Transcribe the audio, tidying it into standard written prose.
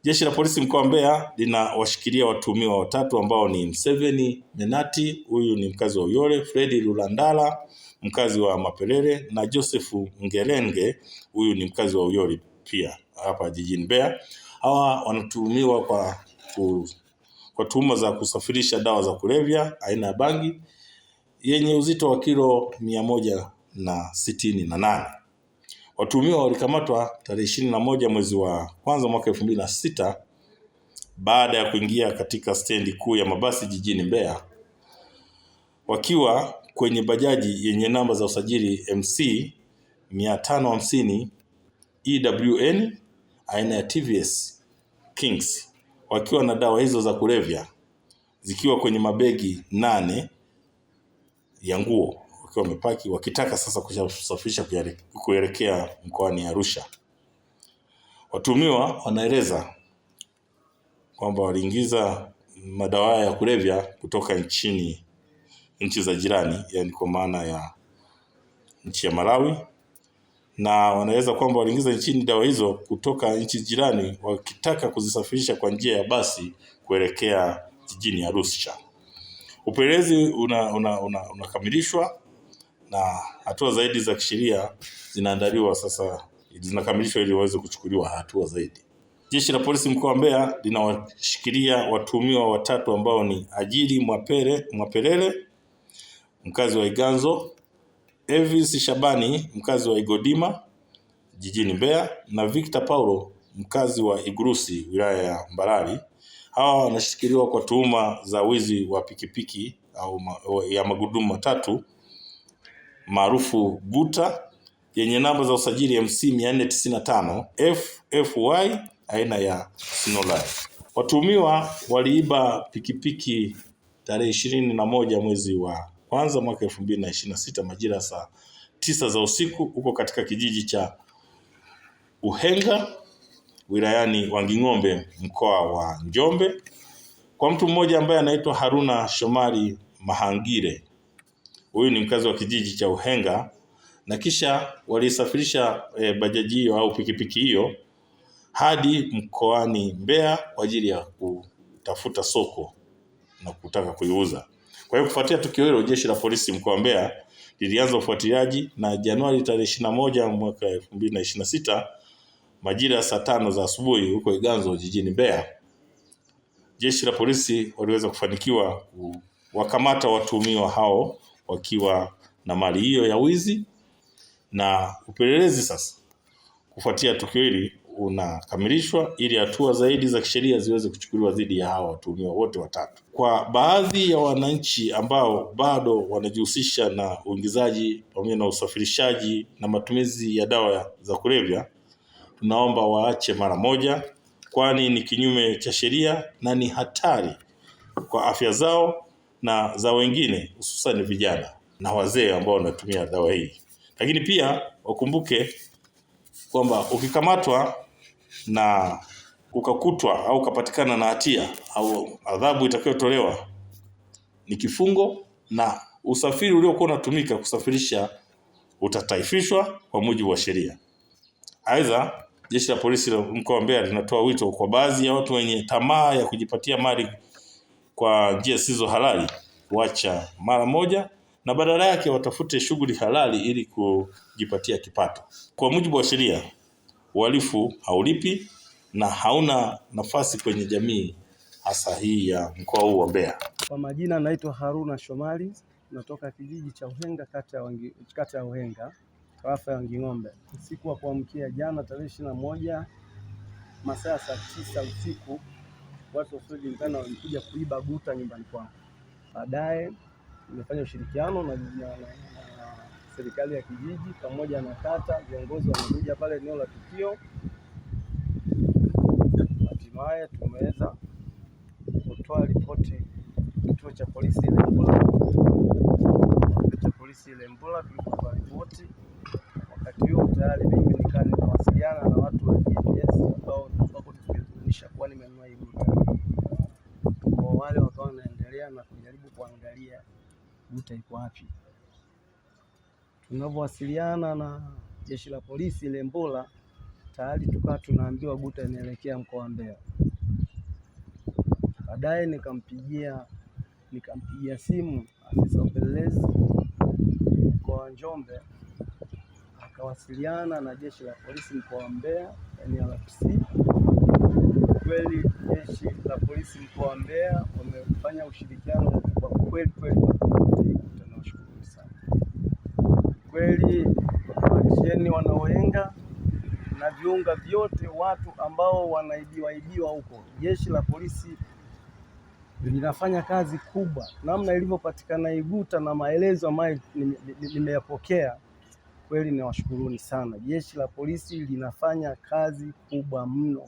Jeshi la polisi mkoa wa Mbeya linawashikilia watuhumiwa watatu ambao ni Mseveni Menati, huyu ni mkazi wa Uyole, Fredi Lulandala, mkazi wa Mapelele, na Joseph Ngerenge, huyu ni mkazi wa Uyole pia hapa jijini Mbeya. Hawa wanatuhumiwa kwa tuhuma za kusafirisha dawa za kulevya aina ya bangi yenye uzito wa kilo 168. Watuhumiwa walikamatwa tarehe 21 mwezi wa kwanza mwaka 2006 baada ya kuingia katika stendi kuu ya mabasi jijini Mbeya wakiwa kwenye bajaji yenye namba za usajili MC 550 EWN aina ya TVS Kings, wakiwa na dawa hizo za kulevya zikiwa kwenye mabegi 8 ya nguo, wakiwa wamepaki wakitaka sasa kusafirisha kuelekea mkoani Arusha. Watuhumiwa wanaeleza kwamba waliingiza madawa ya kulevya kutoka nchi za jirani, yani kwa maana ya nchi ya Malawi, na wanaeleza kwamba waliingiza nchini dawa hizo kutoka nchi jirani wakitaka kuzisafirisha kwa njia ya basi kuelekea jijini Arusha. Upelelezi unakamilishwa na hatua zaidi za kisheria zinaandaliwa sasa, zinakamilishwa ili waweze kuchukuliwa hatua zaidi. Jeshi la polisi mkoa wa Mbeya linawashikilia watuhumiwa watatu ambao ni Ajili Mwapelele, mkazi wa Iganzo, Elvis Shabani, mkazi wa Igodima jijini Mbeya, na Victor Paulo, mkazi wa Igurusi wilaya ya Mbarali. Hawa wanashikiliwa kwa tuhuma za wizi wa pikipiki ya magurudumu matatu maarufu guta yenye namba za usajili MC 495 FFY aina ya Sinolai. Watuhumiwa waliiba pikipiki tarehe 21 mwezi wa kwanza mwaka 2026 majira saa 9 za usiku huko katika kijiji cha Uhenga wilayani Wanging'ombe mkoa wa Njombe kwa mtu mmoja ambaye anaitwa Haruna Shomari Mahangire. Huyu ni mkazi wa kijiji cha Uhenga, na kisha walisafirisha bajaji hiyo au pikipiki hiyo hadi mkoani Mbeya kwa ajili ya kutafuta soko na kutaka kuiuza. Kwa hiyo kufuatia tukio hilo, jeshi la polisi mkoa wa Mbeya lilianza ufuatiliaji, na Januari tarehe 21 mwaka 2026 majira ya saa 5 za asubuhi huko Iganzo jijini Mbeya, jeshi la polisi waliweza kufanikiwa kuwakamata watuhumiwa hao wakiwa na mali hiyo ya wizi, na upelelezi sasa kufuatia tukio hili unakamilishwa ili hatua zaidi za kisheria ziweze kuchukuliwa dhidi ya hao watuhumiwa wote watatu. Kwa baadhi ya wananchi ambao bado wanajihusisha na uingizaji pamoja na usafirishaji na matumizi ya dawa za kulevya, tunaomba waache mara moja, kwani ni kinyume cha sheria na ni hatari kwa afya zao na za wengine, hususan vijana na wazee ambao wanatumia dawa hii. Lakini pia wakumbuke kwamba ukikamatwa na ukakutwa au ukapatikana na hatia, au adhabu itakayotolewa ni kifungo, na usafiri uliokuwa unatumika kusafirisha utataifishwa kwa mujibu wa sheria. Aidha, jeshi la polisi la mkoa wa Mbeya linatoa wito kwa baadhi ya watu wenye tamaa ya kujipatia mali kwa njia zisizo halali kuacha mara moja, na badala yake watafute shughuli halali ili kujipatia kipato. Kwa mujibu wa sheria, uhalifu haulipi na hauna nafasi kwenye jamii, hasa hii ya mkoa huu wa Mbeya. Kwa majina naitwa Haruna Shomari, natoka kijiji cha Uhenga, kata ya Uhenga, tarafa ya Wanging'ombe. Usiku wa kuamkia jana tarehe 21 masaa ya saa 9 usiku, watu wasiojulikana walikuja kuiba guta nyumbani kwangu. Baadaye nimefanya ushirikiano na serikali ya kijiji pamoja na kata, viongozi wamekuja pale eneo la tukio. Hatimaye tumeweza kutoa ripoti kituo cha polisi Ilembula, tulikuwa ripoti. Wakati huo tayari mimi nikawasiliana na watu wa GPS ambao wako tukijulisha kwa nimenunua hii guta. Kwa wale wakawa wanaendelea na kujaribu kuangalia guta iko wapi. Tunavyowasiliana na jeshi la polisi Ilembula, tayari tukawa tunaambiwa guta inaelekea mkoa wa Mbeya. Baadaye nikampigia simu afisa upelelezi mkoa wa Njombe, akawasiliana na jeshi la polisi mkoa wa Mbeya NRPC. Kweli jeshi la polisi mkoa wa Mbeya wamefanya ushirikiano mkubwa kweli. Tunawashukuru sana kweli. Wacheni wanaohenga na viunga vyote, watu ambao wanaibiwa huko, jeshi la polisi linafanya kazi kubwa. Namna ilivyopatikana iguta na maelezo ambayo nimeyapokea, kweli niwashukuruni sana. Jeshi la polisi linafanya kazi kubwa mno.